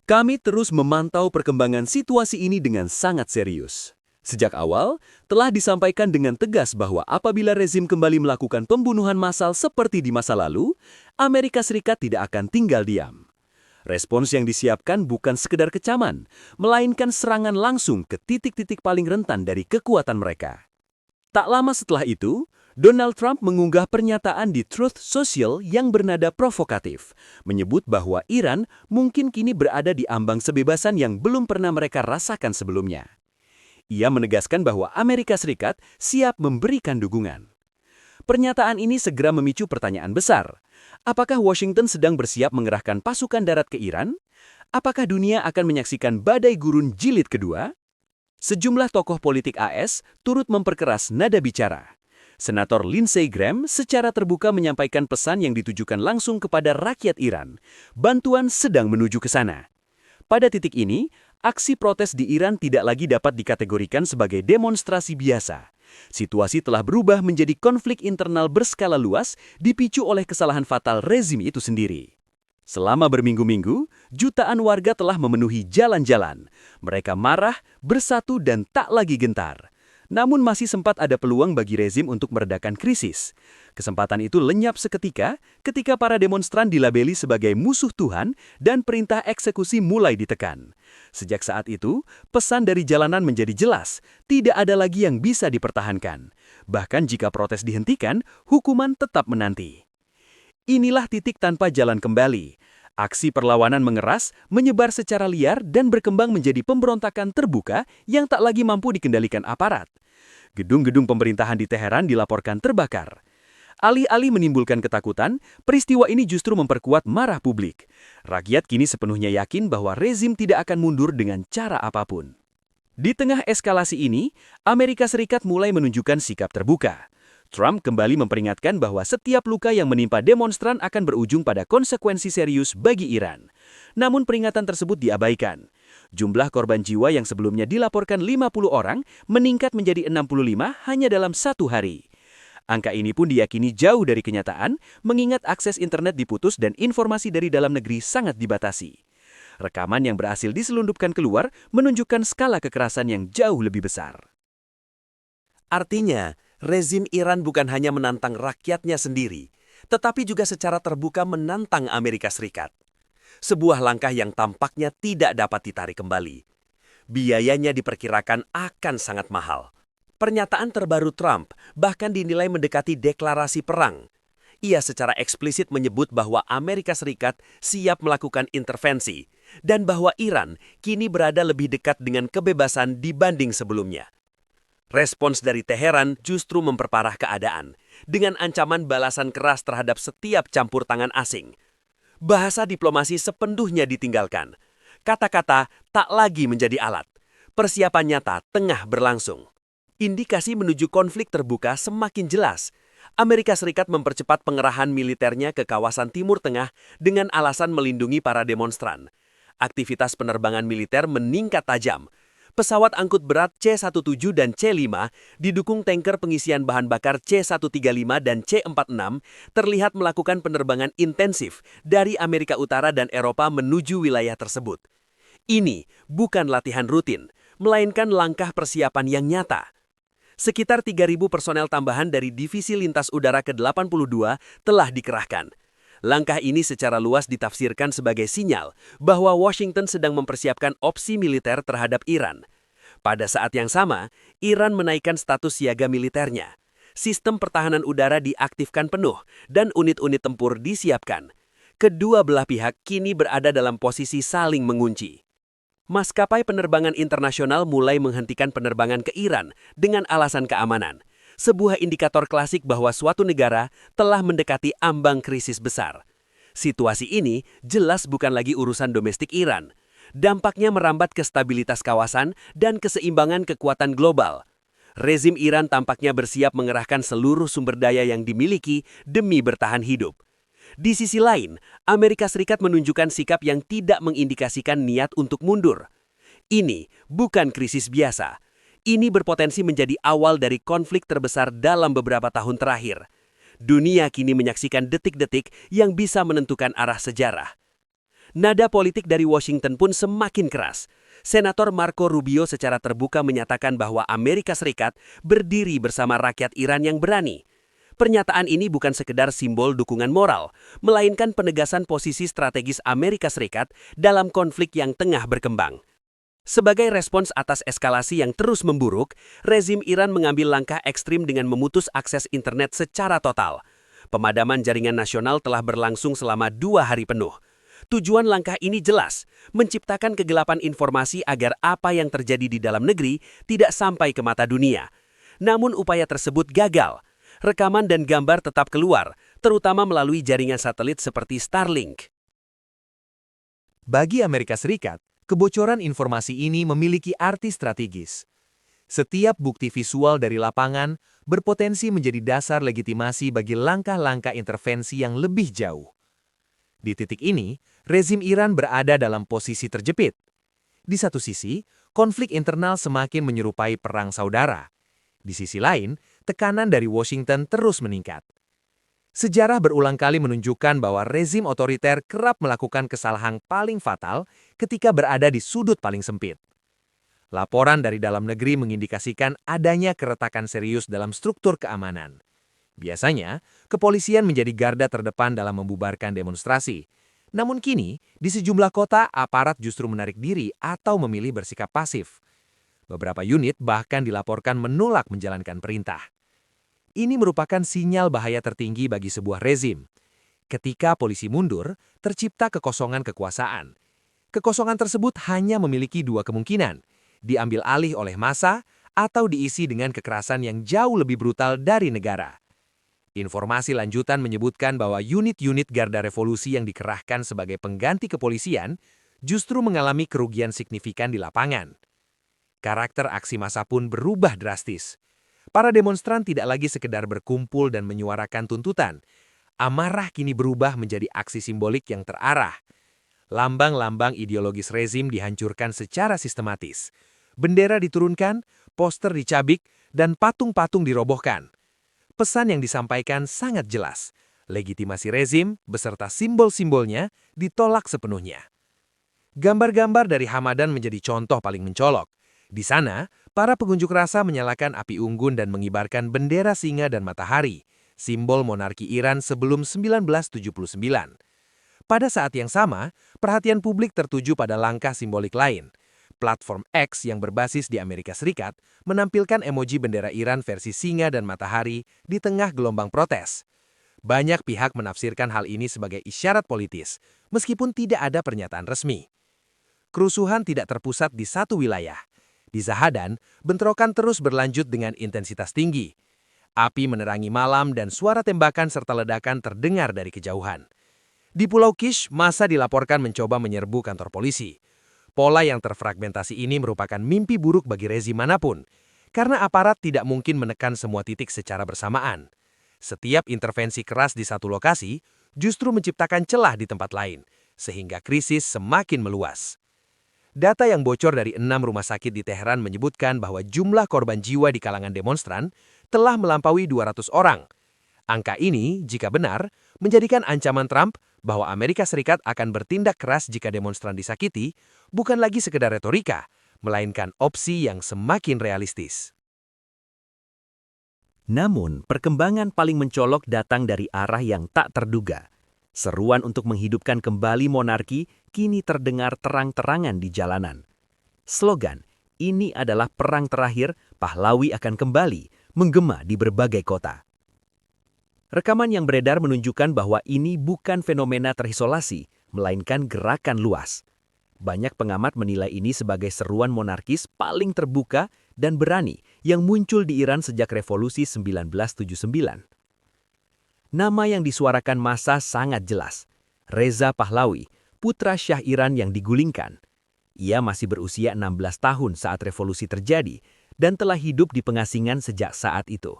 Kami terus memantau perkembangan situasi ini dengan sangat serius. Sejak awal, telah disampaikan dengan tegas bahwa apabila rezim kembali melakukan pembunuhan massal seperti di masa lalu, Amerika Serikat tidak akan tinggal diam. Respons yang disiapkan bukan sekedar kecaman, melainkan serangan langsung ke titik-titik paling rentan dari kekuatan mereka. Tak lama setelah itu, Donald Trump mengunggah pernyataan di Truth Social yang bernada provokatif, menyebut bahwa Iran mungkin kini berada di ambang kebebasan yang belum pernah mereka rasakan sebelumnya. Ia menegaskan bahwa Amerika Serikat siap memberikan dukungan. Pernyataan ini segera memicu pertanyaan besar. Apakah Washington sedang bersiap mengerahkan pasukan darat ke Iran? Apakah dunia akan menyaksikan badai gurun jilid kedua? Sejumlah tokoh politik AS turut memperkeras nada bicara. Senator Lindsey Graham secara terbuka menyampaikan pesan yang ditujukan langsung kepada rakyat Iran. Bantuan sedang menuju ke sana. Pada titik ini, aksi protes di Iran tidak lagi dapat dikategorikan sebagai demonstrasi biasa. Situasi telah berubah menjadi konflik internal berskala luas dipicu oleh kesalahan fatal rezim itu sendiri. Selama berminggu-minggu, jutaan warga telah memenuhi jalan-jalan. Mereka marah, bersatu dan tak lagi gentar. Namun masih sempat ada peluang bagi rezim untuk meredakan krisis. Kesempatan itu lenyap seketika ketika para demonstran dilabeli sebagai musuh Tuhan dan perintah eksekusi mulai ditekan. Sejak saat itu, pesan dari jalanan menjadi jelas, tidak ada lagi yang bisa dipertahankan. Bahkan jika protes dihentikan, hukuman tetap menanti. Inilah titik tanpa jalan kembali. Aksi perlawanan mengeras, menyebar secara liar dan berkembang menjadi pemberontakan terbuka yang tak lagi mampu dikendalikan aparat. Gedung-gedung pemerintahan di Teheran dilaporkan terbakar. Alih-alih menimbulkan ketakutan, peristiwa ini justru memperkuat marah publik. Rakyat kini sepenuhnya yakin bahwa rezim tidak akan mundur dengan cara apapun. Di tengah eskalasi ini, Amerika Serikat mulai menunjukkan sikap terbuka. Trump kembali memperingatkan bahwa setiap luka yang menimpa demonstran akan berujung pada konsekuensi serius bagi Iran. Namun peringatan tersebut diabaikan. Jumlah korban jiwa yang sebelumnya dilaporkan 50 orang meningkat menjadi 65 hanya dalam satu hari. Angka ini pun diyakini jauh dari kenyataan, mengingat akses internet diputus dan informasi dari dalam negeri sangat dibatasi. Rekaman yang berhasil diselundupkan keluar menunjukkan skala kekerasan yang jauh lebih besar. Artinya, rezim Iran bukan hanya menantang rakyatnya sendiri, tetapi juga secara terbuka menantang Amerika Serikat. Sebuah langkah yang tampaknya tidak dapat ditarik kembali. Biayanya diperkirakan akan sangat mahal. Pernyataan terbaru Trump bahkan dinilai mendekati deklarasi perang. Ia secara eksplisit menyebut bahwa Amerika Serikat siap melakukan intervensi dan bahwa Iran kini berada lebih dekat dengan kebebasan dibanding sebelumnya. Respons dari Teheran justru memperparah keadaan dengan ancaman balasan keras terhadap setiap campur tangan asing. Bahasa diplomasi sepenuhnya ditinggalkan. Kata-kata tak lagi menjadi alat. Persiapan nyata tengah berlangsung. Indikasi menuju konflik terbuka semakin jelas. Amerika Serikat mempercepat pengerahan militernya ke kawasan Timur Tengah dengan alasan melindungi para demonstran. Aktivitas penerbangan militer meningkat tajam. Pesawat angkut berat C-17 dan C-5 didukung tanker pengisian bahan bakar C-135 dan C-46 terlihat melakukan penerbangan intensif dari Amerika Utara dan Eropa menuju wilayah tersebut. Ini bukan latihan rutin, melainkan langkah persiapan yang nyata. Sekitar 3.000 personel tambahan dari Divisi Lintas Udara ke-82 telah dikerahkan. Langkah ini secara luas ditafsirkan sebagai sinyal bahwa Washington sedang mempersiapkan opsi militer terhadap Iran. Pada saat yang sama, Iran menaikkan status siaga militernya. Sistem pertahanan udara diaktifkan penuh dan unit-unit tempur disiapkan. Kedua belah pihak kini berada dalam posisi saling mengunci. Maskapai penerbangan internasional mulai menghentikan penerbangan ke Iran dengan alasan keamanan. Sebuah indikator klasik bahwa suatu negara telah mendekati ambang krisis besar. Situasi ini jelas bukan lagi urusan domestik Iran. Dampaknya merambat ke stabilitas kawasan dan keseimbangan kekuatan global. Rezim Iran tampaknya bersiap mengerahkan seluruh sumber daya yang dimiliki demi bertahan hidup. Di sisi lain, Amerika Serikat menunjukkan sikap yang tidak mengindikasikan niat untuk mundur. Ini bukan krisis biasa. Ini berpotensi menjadi awal dari konflik terbesar dalam beberapa tahun terakhir. Dunia kini menyaksikan detik-detik yang bisa menentukan arah sejarah. Nada politik dari Washington pun semakin keras. Senator Marco Rubio secara terbuka menyatakan bahwa Amerika Serikat berdiri bersama rakyat Iran yang berani. Pernyataan ini bukan sekedar simbol dukungan moral, melainkan penegasan posisi strategis Amerika Serikat dalam konflik yang tengah berkembang. Sebagai respons atas eskalasi yang terus memburuk, rezim Iran mengambil langkah ekstrim dengan memutus akses internet secara total. Pemadaman jaringan nasional telah berlangsung selama 2 hari penuh. Tujuan langkah ini jelas, menciptakan kegelapan informasi agar apa yang terjadi di dalam negeri tidak sampai ke mata dunia. Namun upaya tersebut gagal. Rekaman dan gambar tetap keluar, terutama melalui jaringan satelit seperti Starlink. Bagi Amerika Serikat, kebocoran informasi ini memiliki arti strategis. Setiap bukti visual dari lapangan berpotensi menjadi dasar legitimasi bagi langkah-langkah intervensi yang lebih jauh. Di titik ini, rezim Iran berada dalam posisi terjepit. Di satu sisi, konflik internal semakin menyerupai perang saudara. Di sisi lain, tekanan dari Washington terus meningkat. Sejarah berulang kali menunjukkan bahwa rezim otoriter kerap melakukan kesalahan paling fatal ketika berada di sudut paling sempit. Laporan dari dalam negeri mengindikasikan adanya keretakan serius dalam struktur keamanan. Biasanya, kepolisian menjadi garda terdepan dalam membubarkan demonstrasi. Namun kini, di sejumlah kota, aparat justru menarik diri atau memilih bersikap pasif. Beberapa unit bahkan dilaporkan menolak menjalankan perintah. Ini merupakan sinyal bahaya tertinggi bagi sebuah rezim. Ketika polisi mundur, tercipta kekosongan kekuasaan. Kekosongan tersebut hanya memiliki 2 kemungkinan, diambil alih oleh massa atau diisi dengan kekerasan yang jauh lebih brutal dari negara. Informasi lanjutan menyebutkan bahwa unit-unit Garda Revolusi yang dikerahkan sebagai pengganti kepolisian justru mengalami kerugian signifikan di lapangan. Karakter aksi massa pun berubah drastis. Para demonstran tidak lagi sekedar berkumpul dan menyuarakan tuntutan. Amarah kini berubah menjadi aksi simbolik yang terarah. Lambang-lambang ideologis rezim dihancurkan secara sistematis. Bendera diturunkan, poster dicabik, dan patung-patung dirobohkan. Pesan yang disampaikan sangat jelas. Legitimasi rezim beserta simbol-simbolnya ditolak sepenuhnya. Gambar-gambar dari Hamadan menjadi contoh paling mencolok. Di sana, para pengunjuk rasa menyalakan api unggun dan mengibarkan bendera singa dan matahari, simbol monarki Iran sebelum 1979. Pada saat yang sama, perhatian publik tertuju pada langkah simbolik lain. Platform X yang berbasis di Amerika Serikat menampilkan emoji bendera Iran versi singa dan matahari di tengah gelombang protes. Banyak pihak menafsirkan hal ini sebagai isyarat politis, meskipun tidak ada pernyataan resmi. Kerusuhan tidak terpusat di satu wilayah. Di Zahadan, bentrokan terus berlanjut dengan intensitas tinggi. Api menerangi malam dan suara tembakan serta ledakan terdengar dari kejauhan. Di Pulau Kish, massa dilaporkan mencoba menyerbu kantor polisi. Pola yang terfragmentasi ini merupakan mimpi buruk bagi rezim manapun, karena aparat tidak mungkin menekan semua titik secara bersamaan. Setiap intervensi keras di satu lokasi justru menciptakan celah di tempat lain, sehingga krisis semakin meluas. Data yang bocor dari 6 rumah sakit di Teheran menyebutkan bahwa jumlah korban jiwa di kalangan demonstran telah melampaui 200 orang. Angka ini, jika benar, menjadikan ancaman Trump bahwa Amerika Serikat akan bertindak keras jika demonstran disakiti, bukan lagi sekedar retorika, melainkan opsi yang semakin realistis. Namun, perkembangan paling mencolok datang dari arah yang tak terduga. Seruan untuk menghidupkan kembali monarki kini terdengar terang-terangan di jalanan. Slogan, "Ini adalah perang terakhir, Pahlawi akan kembali," menggema di berbagai kota. Rekaman yang beredar menunjukkan bahwa ini bukan fenomena terisolasi, melainkan gerakan luas. Banyak pengamat menilai ini sebagai seruan monarkis paling terbuka dan berani yang muncul di Iran sejak Revolusi 1979. Nama yang disuarakan massa sangat jelas, Reza Pahlavi, putra Syah Iran yang digulingkan. Ia masih berusia 16 tahun saat revolusi terjadi dan telah hidup di pengasingan sejak saat itu.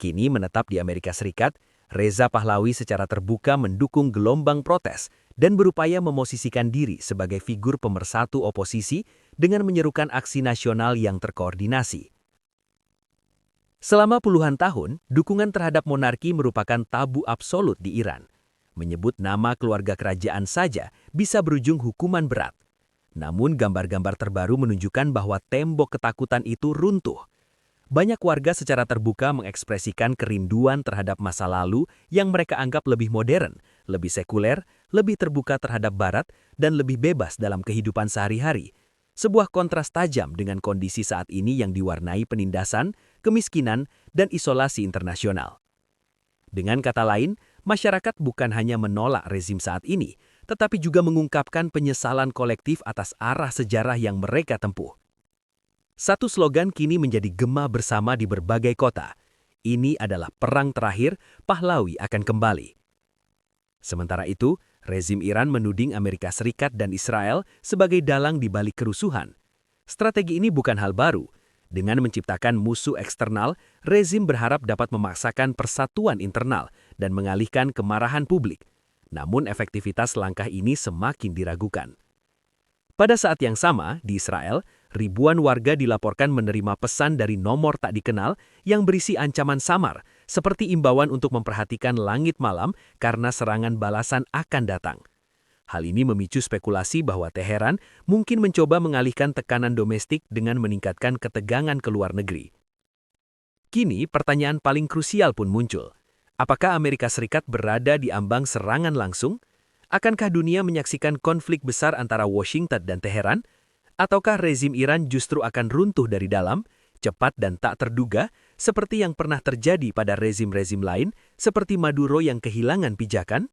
Kini menetap di Amerika Serikat, Reza Pahlavi secara terbuka mendukung gelombang protes dan berupaya memosisikan diri sebagai figur pemersatu oposisi dengan menyerukan aksi nasional yang terkoordinasi. Selama puluhan tahun, dukungan terhadap monarki merupakan tabu absolut di Iran. Menyebut nama keluarga kerajaan saja bisa berujung hukuman berat. Namun gambar-gambar terbaru menunjukkan bahwa tembok ketakutan itu runtuh. Banyak warga secara terbuka mengekspresikan kerinduan terhadap masa lalu yang mereka anggap lebih modern, lebih sekuler, lebih terbuka terhadap Barat, dan lebih bebas dalam kehidupan sehari-hari. Sebuah kontras tajam dengan kondisi saat ini yang diwarnai penindasan, kemiskinan, dan isolasi internasional. Dengan kata lain, masyarakat bukan hanya menolak rezim saat ini, tetapi juga mengungkapkan penyesalan kolektif atas arah sejarah yang mereka tempuh. Satu slogan kini menjadi gema bersama di berbagai kota. Ini adalah perang terakhir, Pahlawi akan kembali. Sementara itu, rezim Iran menuding Amerika Serikat dan Israel sebagai dalang di balik kerusuhan. Strategi ini bukan hal baru. Dengan menciptakan musuh eksternal, rezim berharap dapat memaksakan persatuan internal dan mengalihkan kemarahan publik. Namun efektivitas langkah ini semakin diragukan. Pada saat yang sama, di Israel, ribuan warga dilaporkan menerima pesan dari nomor tak dikenal yang berisi ancaman samar, seperti imbauan untuk memperhatikan langit malam karena serangan balasan akan datang. Hal ini memicu spekulasi bahwa Teheran mungkin mencoba mengalihkan tekanan domestik dengan meningkatkan ketegangan ke luar negeri. Kini, pertanyaan paling krusial pun muncul. Apakah Amerika Serikat berada di ambang serangan langsung? Akankah dunia menyaksikan konflik besar antara Washington dan Teheran? Ataukah rezim Iran justru akan runtuh dari dalam, cepat dan tak terduga, seperti yang pernah terjadi pada rezim-rezim lain, seperti Maduro yang kehilangan pijakan?